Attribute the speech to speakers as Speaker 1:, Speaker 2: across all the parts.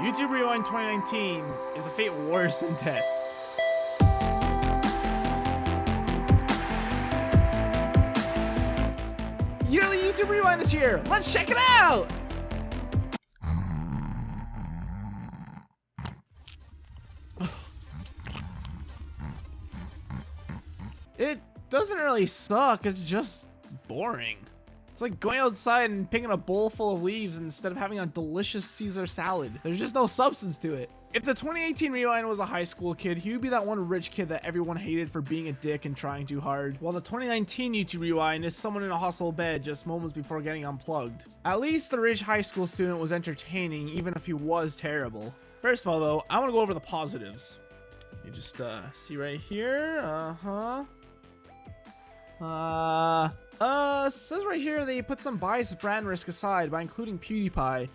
Speaker 1: YouTube Rewind 2019 is a fate worse than death. Yearly YouTube Rewind is here! Let's check it out! It doesn't really suck, it's just boring. It's like going outside and picking a bowl full of leaves instead of having a delicious Caesar salad. There's just no substance to it. If the 2018 Rewind was a high school kid, he would be that one rich kid that everyone hated for being a dick and trying too hard. While the 2019 YouTube Rewind is someone in a hospital bed just moments before getting unplugged. At least the rich high school student was entertaining, even if he was terrible. First of all though, I want to go over the positives. You just see right here, says right here they put some biased brand risk aside by including PewDiePie,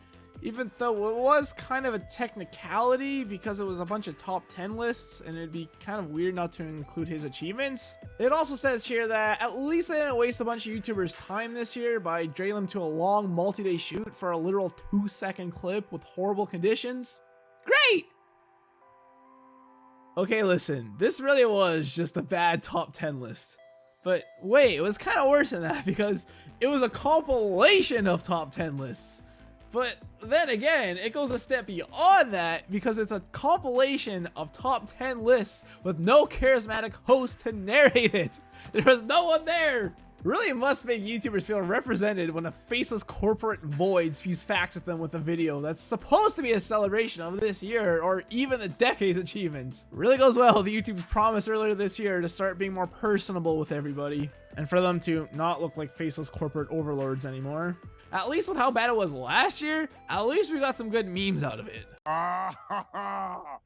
Speaker 1: even though it was kind of a technicality because it was a bunch of top 10 lists and it'd be kind of weird not to include his achievements. It also says here that at least they didn't waste a bunch of YouTubers' time this year by dragging them to a long multi-day shoot for a literal 2-second clip with horrible conditions. Great! Okay, listen, this really was just a bad top 10 list. But wait, it was kind of worse than that because it was a compilation of top 10 lists. But then again, it goes a step beyond that because it's a compilation of top 10 lists with no charismatic host to narrate it. There was no one there. Really must make YouTubers feel represented when a faceless corporate void spews facts at them with a video that's supposed to be a celebration of this year or even the decade's achievements. Really goes well with YouTube's promise earlier this year to start being more personable with everybody and for them to not look like faceless corporate overlords anymore. At least with how bad it was last year, at least we got some good memes out of it.
Speaker 2: Oh,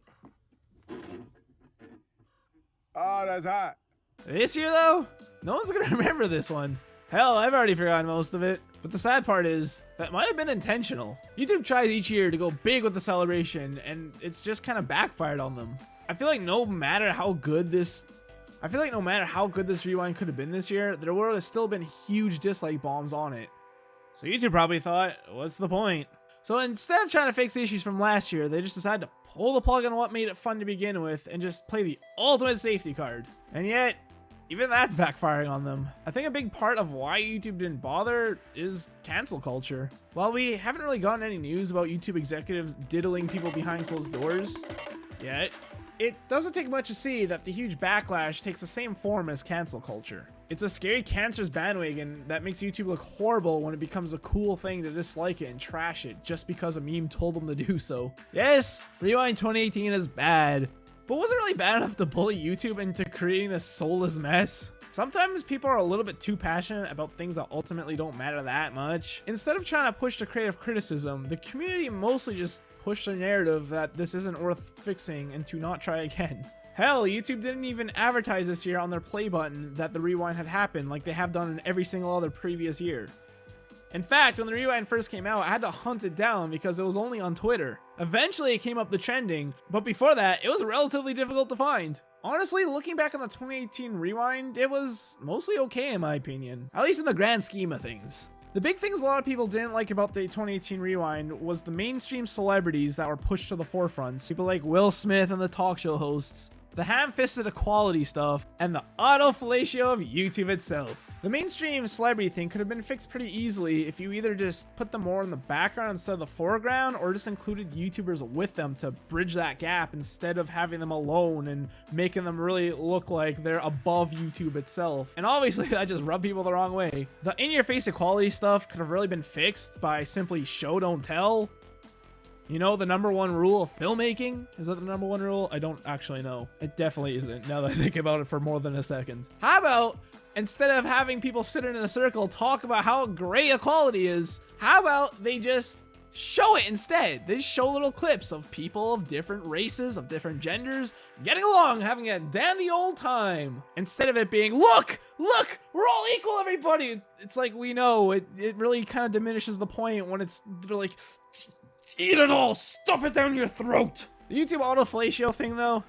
Speaker 2: that's hot.
Speaker 1: This year though, no one's gonna remember this one. Hell, I've already forgotten most of it. But the sad part is, that might have been intentional. YouTube tries each year to go big with the celebration, and it's just kind of backfired on them. I feel like no matter how good this rewind could have been this year, there would have still been huge dislike bombs on it. So YouTube probably thought, what's the point? So instead of trying to fix the issues from last year, they just decided to pull the plug on what made it fun to begin with and just play the ultimate safety card. And yet, even that's backfiring on them. I think a big part of why YouTube didn't bother is cancel culture. While we haven't really gotten any news about YouTube executives diddling people behind closed doors yet, it doesn't take much to see that the huge backlash takes the same form as cancel culture. It's a scary cancerous bandwagon that makes YouTube look horrible when it becomes a cool thing to dislike it and trash it just because a meme told them to do so. Yes, Rewind 2018 is bad, but was it really bad enough to bully YouTube into creating this soulless mess? Sometimes people are a little bit too passionate about things that ultimately don't matter that much. Instead of trying to push the creative criticism, the community mostly just pushed the narrative that this isn't worth fixing and to not try again. Hell, YouTube didn't even advertise this year on their play button that the rewind had happened like they have done in every single other previous year. In fact, when the rewind first came out, I had to hunt it down because it was only on Twitter. Eventually it came up the trending, but before that, it was relatively difficult to find. Honestly, looking back on the 2018 rewind, it was mostly okay in my opinion, at least in the grand scheme of things. The big things a lot of people didn't like about the 2018 rewind was the mainstream celebrities that were pushed to the forefront. People like Will Smith and the talk show hosts, the ham-fisted equality stuff, and the auto-fellatio of YouTube itself. The mainstream celebrity thing could have been fixed pretty easily if you either just put them more in the background instead of the foreground, or just included YouTubers with them to bridge that gap instead of having them alone and making them really look like they're above YouTube itself. And obviously that just rubbed people the wrong way. The in-your-face equality stuff could have really been fixed by simply show don't tell. You know, the #1 rule of filmmaking? Is that the #1 rule? I don't actually know. It definitely isn't, now that I think about it for more than a second. How about, instead of having people sit in a circle talk about how great equality is, how about they just show it instead? They show little clips of people of different races, of different genders, getting along, having a dandy old time. Instead of it being, look, we're all equal, everybody. It's like, we know, it really kind of diminishes the point when they're like, eat it all, stuff it down your throat. The YouTube auto-fellatio thing though,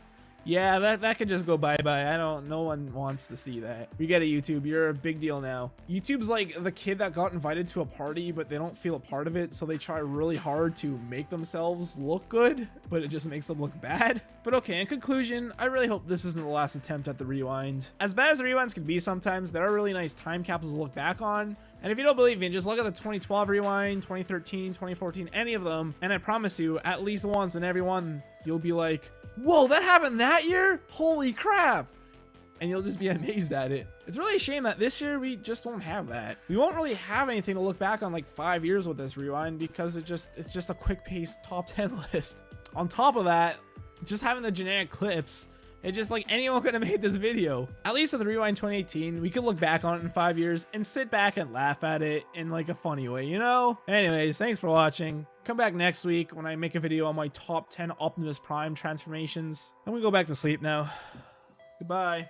Speaker 1: Yeah, that could just go bye-bye. No one wants to see that. We get it, YouTube. You're a big deal now. YouTube's like the kid that got invited to a party, but they don't feel a part of it, so they try really hard to make themselves look good, but it just makes them look bad. But okay, in conclusion, I really hope this isn't the last attempt at the rewind. As bad as the rewinds can be sometimes, there are really nice time capsules to look back on. And if you don't believe me, just look at the 2012 rewind, 2013, 2014, any of them, and I promise you, at least once in every one, you'll be like, whoa, that happened that year? Holy crap. And you'll just be amazed at it. It's really a shame that this year we just won't have that. We won't really have anything to look back on like 5 years with this rewind because it's just a quick paced top 10 list. On top of that, just having the generic clips, it's just like anyone could have made this video. At least with Rewind 2018, we could look back on it in 5 years and sit back and laugh at it in like a funny way, you know? Anyways, thanks for watching. Come back next week when I make a video on my top 10 Optimus Prime transformations. I'm gonna go back to sleep now. Goodbye.